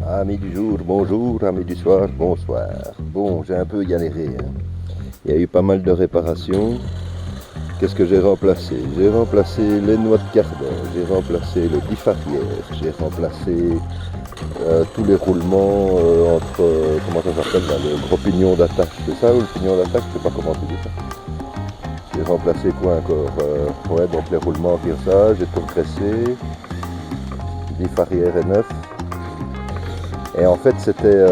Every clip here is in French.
Amis du jour, bonjour, amis du soir, bonsoir. Bon, j'ai un peu galéré, hein. Il y a eu pas mal de réparations. Qu'est-ce que j'ai remplacé? J'ai remplacé les noix de cardin, j'ai remplacé le diff arrière, j'ai remplacé tous les roulements entre, comment ça s'appelle là, le gros pignon d'attache, c'est ça ou le pignon d'attache? Je sais pas comment tu dis ça. J'ai remplacé quoi encore? Ouais, donc les roulements qui ça, j'ai tout retressé. Diff arrière est neuf. Et en fait, c'était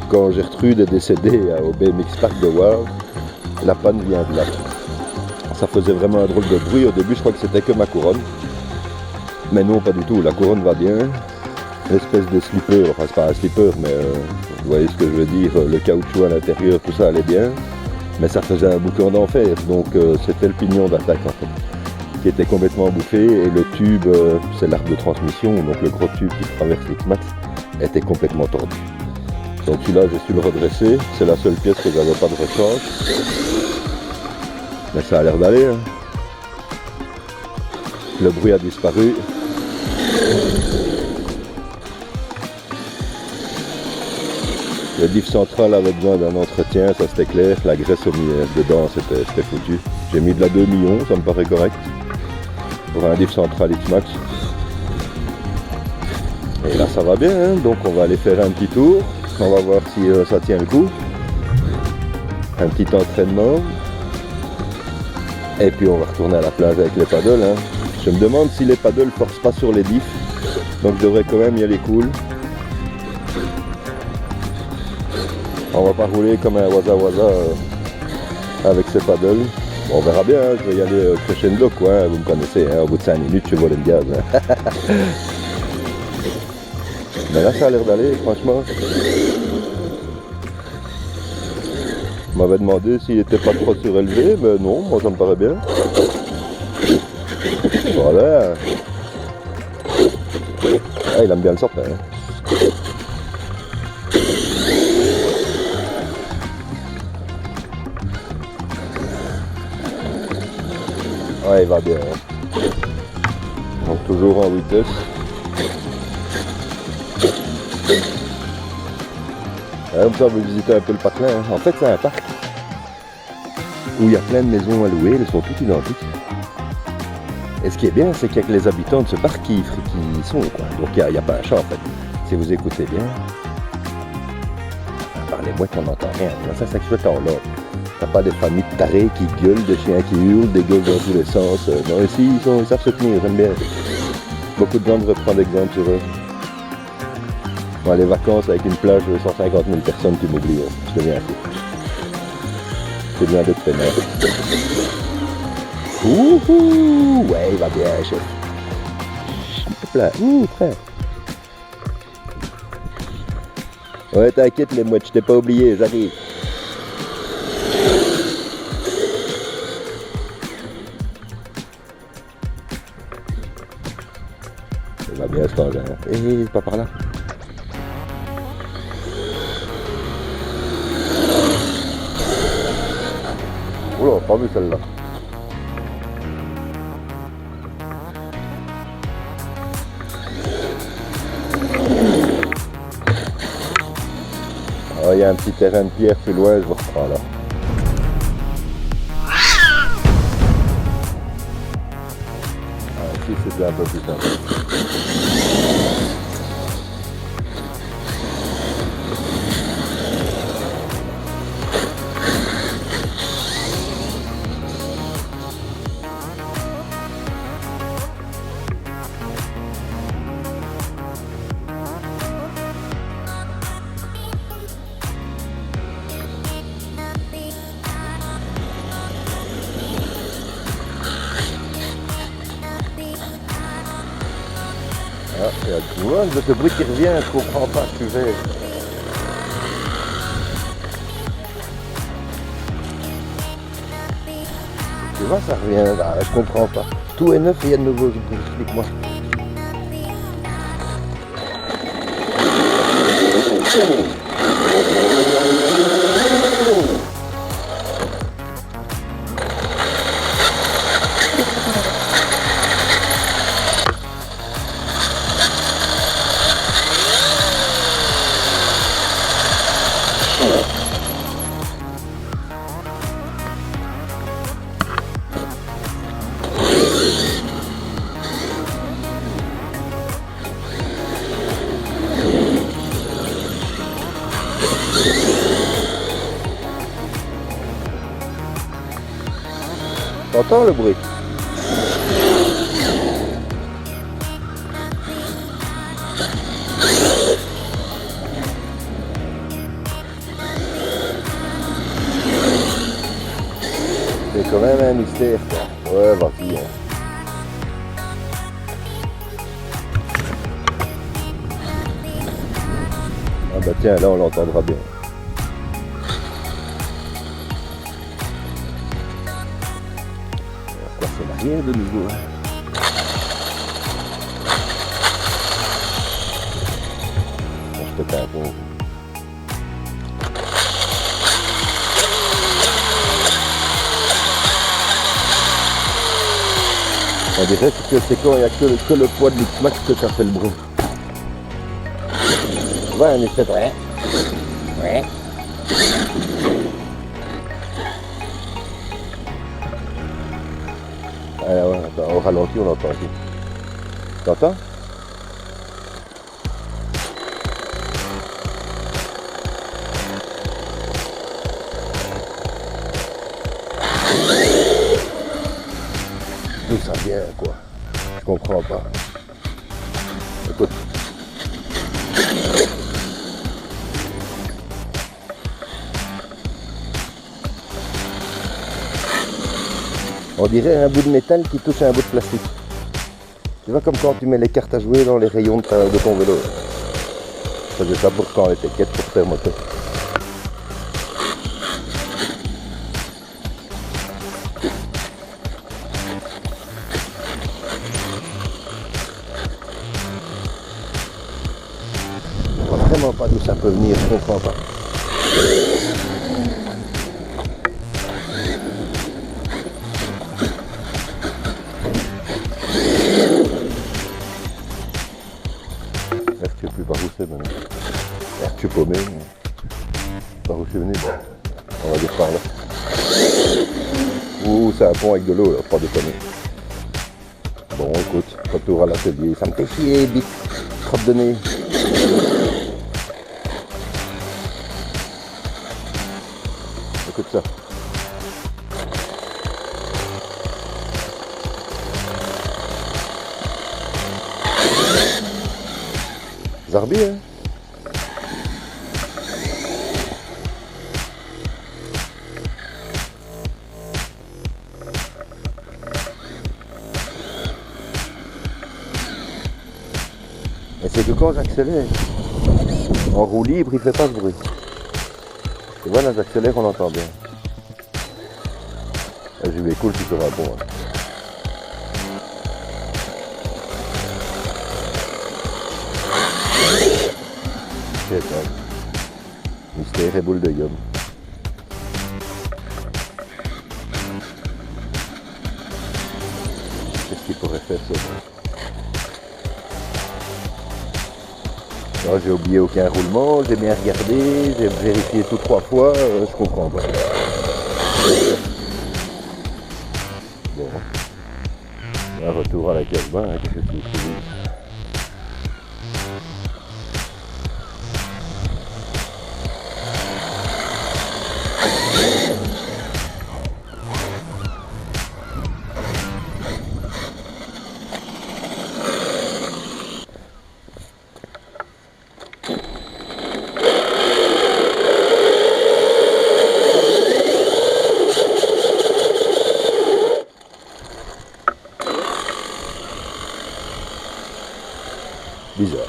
quand Gertrude est décédée au BMX Park de Wavre, la panne vient de là. Ça faisait vraiment un drôle de bruit. Au début, je crois que c'était que ma couronne. Mais non, pas du tout. La couronne va bien. L'espèce de slipper, enfin, c'est pas un slipper, mais vous voyez ce que je veux dire. Le caoutchouc à l'intérieur, tout ça allait bien. Mais ça faisait un boucan d'enfer. Donc, c'était le pignon d'attaque, en fait, qui était complètement bouffé. Et le tube, c'est l'arbre de transmission, donc le gros tube qui traverse l'X-Max, était complètement tordu. Donc celui-là, j'ai su le redresser. C'est la seule pièce que j'avais pas de rechange. Mais ça a l'air d'aller, hein. Le bruit a disparu. Le diff central avait besoin d'un entretien, ça c'était clair. La graisse au milieu dedans, c'était foutu. J'ai mis de la 2 millions, ça me paraît correct. Pour un diff central X-Max. Et là ça va bien, hein. Donc on va aller faire un petit tour. On va voir si ça tient le coup. Un petit entraînement. Et puis on va retourner à la plage avec les paddles, hein. Je me demande si les paddles ne forcent pas sur les diffs. Donc je devrais quand même y aller cool. On va pas rouler comme un waza avec ces paddles. Bon, on verra bien, hein. Je vais y aller crescendo quoi, hein. Vous me connaissez, hein. Au bout de 5 minutes je vole le gaz, hein. Mais là ça a l'air d'aller, franchement. On m'avait demandé s'il n'était pas trop surélevé, mais non, moi ça me paraît bien. Voilà. Ah, il aime bien le sortir, hein. Ouais, il va bien, hein. Donc toujours en vitesse. Comme ça, on veut visiter un peu le parc là, hein. En fait, c'est un parc où il y a plein de maisons à louer, elles sont toutes identiques. Et ce qui est bien, c'est qu'il y a que les habitants de ce parc qui sont, quoi. Donc il n'y a pas un chat en fait. Si vous écoutez bien, par les mouettes, on n'entend rien. Ça, c'est chouette en là. T'as pas des familles de tarés qui gueulent, des chiens qui hurlent, des gueules dans tous les sens. Non, ici, ils savent se tenir, j'aime bien. Beaucoup de gens devraient prendre exemple sur eux. Bon, les vacances avec une plage de 150 000 personnes, tu m'oublies, hein. Je deviens fou. C'est bien d'être pénal. Ouhou, ouais, il va bien, chef. Hop là, très. Ouais, t'inquiète les mouettes, je t'ai pas oublié, j'arrive. Ça va bien, cet engin. C'est pas par là. Oula, pas vu celle-là. Il y a un petit terrain de pierre plus loin, je vous reprends là. Ici c'était un peu plus simple. Ah, il y a du monde de ce bruit qui revient, je comprends pas ce que tu fais. Tu vois, ça revient là, je comprends pas. Tout est neuf et il y a de nouveaux bruits, explique-moi. T'entends le bruit? C'est quand même un mystère, quoi. Ouais, vas-y. Hein. Ah bah tiens, là on l'entendra bien. Quoi, c'est l'arrière de nouveau. Hein. Bon, je te fais un peu. On dirait que c'est quand il n'y a que le poids de l'X-Max que ça fait le bruit. Ouais, un effet vrai. Ouais. Alors, ouais, attends, au ralenti, on entend aussi. T'entends? D'où ça vient, quoi? Je comprends pas. Écoute. On dirait un bout de métal qui touche à un bout de plastique. Tu vois comme quand tu mets les cartes à jouer dans les rayons de ton vélo. Je faisais ça pour quand on était quête pour faire moto. Je vois vraiment pas d'où ça peut venir, je comprends pas. Je sais plus par où c'est maintenant. Je suis paumé. Par où je suis venu, on va dire par là. Ouh, c'est un pont avec de l'eau, là, pas déconner. Bon, écoute, retour à l'atelier. Ça me fait chier, bite, crotte de nez. Écoute ça. Zarbi, hein? Et c'est que quand j'accélère, en roue libre, il fait pas ce bruit. Et voilà, j'accélère, on entend bien. Et je vais cool, tu seras bon. Hein. C'est ça. Mystère et boule de gomme. Qu'est-ce qu'il pourrait faire ça? J'ai oublié aucun roulement, j'ai bien regardé, j'ai vérifié tout 3 fois, je comprends pas. Bon. Un retour à la Casbah, hein, qu'est-ce que tu fais? Bizarre.